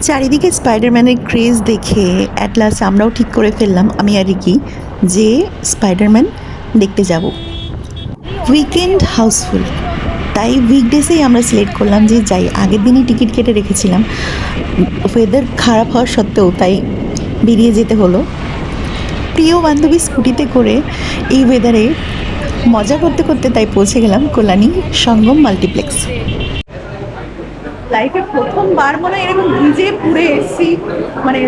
চারিদিকে স্পাইডারম্যানের ক্রেজ দেখে at last আমরাও ঠিক করে ফেললাম, আমি আর রিকি, যে স্পাইডারম্যান দেখতে যাব। উইকেন্ড হাউসফুল, তাই উইকডেসেই আমরা সিলেক্ট করলাম যে যাই। আগের দিনই টিকিট কেটে রেখেছিলাম, ওয়েদার খারাপ হওয়ার সত্ত্বেও তাই বেরিয়ে যেতে হলো। প্রিয় বান্ধবী স্কুটিতে করে এই ওয়েদারে মজা করতে করতে তাই পৌঁছে গেলাম কল্যাণী সঙ্গম মাল্টিপ্লেক্স। লাইফে প্রথমবার মনে হয় এরকম ভিজে পুড়ে এসেছি। মানে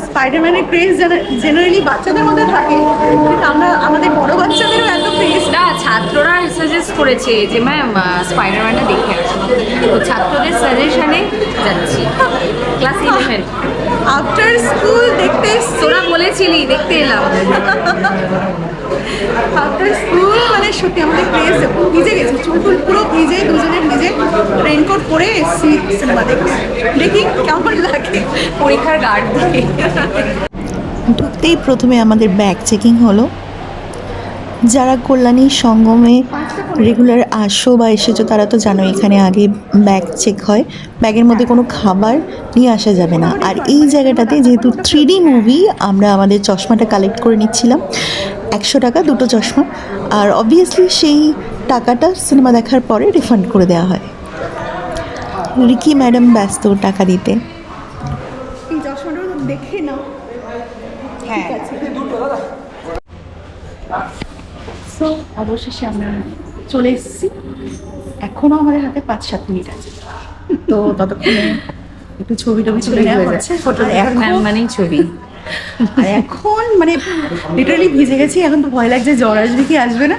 স্পাইডারম্যানের ক্রেজ জেনারেলি বাচ্চাদের মধ্যে থাকে, কিন্তু আমরা আমাদের বড় বাচ্চাদেরও এত ক্রেজ। না, ছাত্ররা সাজেস্ট করেছে যে ম্যাম স্পাইডারম্যানটা দেখে আসুন, তো ছাত্রদের সাজেশনে যাচ্ছি। ক্লাস 11 আফটার স্কুল দেখতে এসেছি। তোরা বলেছিলি, দেখতে এলাম। আফটার স্কুল মানে সত্যি আমাদের ক্রেজ ভিজে গেছে, চুল পুরো ভিজে, দুজনে ভিজে রেনকোট পরে এসেছি সিনেমা দেখতে। দেখি কেমন লাগে পরীক্ষার গার্ড দিয়ে। ঢুকতেই প্রথমে আমাদের ব্যাগ চেকিং হলো। যারা কল্যাণী সঙ্গমে রেগুলার আসো বা এসেছো তারা তো জানো এখানে আগে ব্যাগ চেক হয়, ব্যাগের মধ্যে কোনো খাবার নিয়ে আসা যাবে না। আর এই জায়গাটাতে যেহেতু 3D মুভি, আমরা আমাদের চশমাটা কালেক্ট করে নিচ্ছিলাম, 100 টাকা দুটো চশমা, আর অবভিয়াসলি সেই টাকাটা সিনেমা দেখার পরে রিফান্ড করে দেওয়া হয়। রিকি ম্যাডাম ব্যস্ত টাকা দিতে। এই চশমাটা দেখে নাও। হ্যাঁ, সো অবশেষে আমরা চলে এসেছি। এখনও আমাদের হাতে 5-7 মিনিট আছে, তো ততক্ষণে একটু ছবি টবি তুলে নেওয়া হচ্ছে। মানেই ছবি। আর এখন মানে লিটারালি ভিজে গেছি, এখন তো ভয় লাগছে জ্বর আসবে কি আসবে না।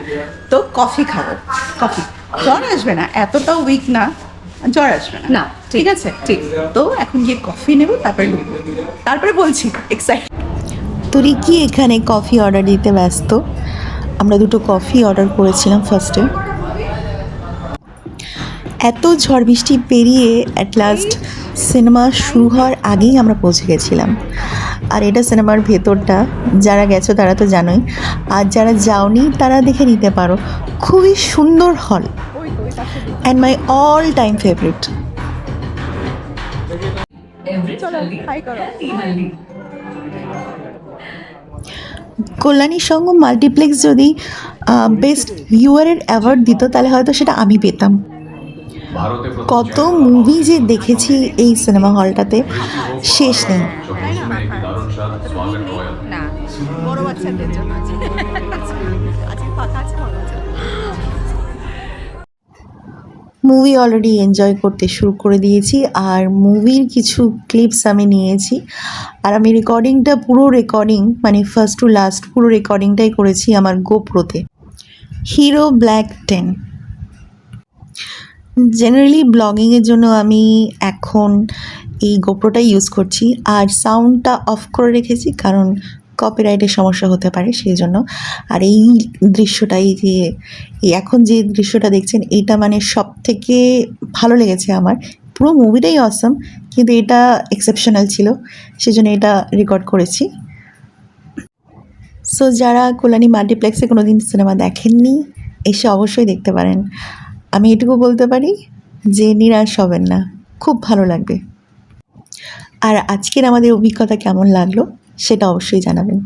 তো কফি খাবো, কফি। জ্বর আসবে না, এতটাও উইক না, জ্বর আসবে না। না, ঠিক আছে, ঠিক। তো এখন গিয়ে কফি নেবো, তারপরে ঢুকবো, তারপরে বলছি এক্সাইট। তো রিকি এখানে কফি অর্ডার দিতে ব্যস্ত। আমরা দুটো কফি অর্ডার করেছিলাম ফার্স্টে। এত ঝড় বৃষ্টি পেরিয়ে অ্যাট লাস্ট সিনেমা শুরু হওয়ার আগেই আমরা পৌঁছে গেছিলাম। আর এটা সিনেমার ভেতরটা, যারা গেছো তারা তো জানোই, আর যারা যাওনি তারা দেখে নিতে পারো। খুবই সুন্দর হল and my all time favourite. Kalyani Sangam multiplex যদি বেস্ট ভিউয়ারের অ্যাওয়ার্ড দিত তাহলে হয়তো সেটা আমি পেতাম। কত মুভি যে দেখেছি এই সিনেমা হলটাতে, শেষ নেই। না, বড় বাচ্চাদের জন্য মুভি অলরেডি এনজয় করতে শুরু করে দিয়েছি, আর মুভির কিছু ক্লিপস আমি নিয়েছি। আর আমি রেকর্ডিংটা পুরো রেকর্ডিং মানে ফার্স্ট টু লাস্ট পুরো রেকর্ডিংটাই করেছি আমার গোপ্রোতে, হিরো ব্ল্যাক 10। জেনারেলি ব্লগিংয়ের জন্য আমি এখন এই গোপ্রোটাই ইউজ করছি, আর সাউন্ডটা অফ করে রেখেছি কারণ কপিরাইটের সমস্যা হতে পারে সেই জন্য। আর এই দৃশ্যটাই যে এখন যে দৃশ্যটা দেখছেন, এইটা মানে সব থেকে ভালো লেগেছে আমার। পুরো মুভিটাই অসম, কিন্তু এটা এক্সেপশনাল ছিল, সেজন্য এটা রেকর্ড করেছি। সো যারা কল্যাণী মাল্টিপ্লেক্সে কোনো দিন সিনেমা দেখেননি, এসে অবশ্যই দেখতে পারেন। আমি এটুকু বলতে পারি যে নিরাশ হবেন না, খুব ভালো লাগবে। আর আজকের আমাদের অভিজ্ঞতা কেমন লাগলো সেটা অবশ্যই জানাবেন।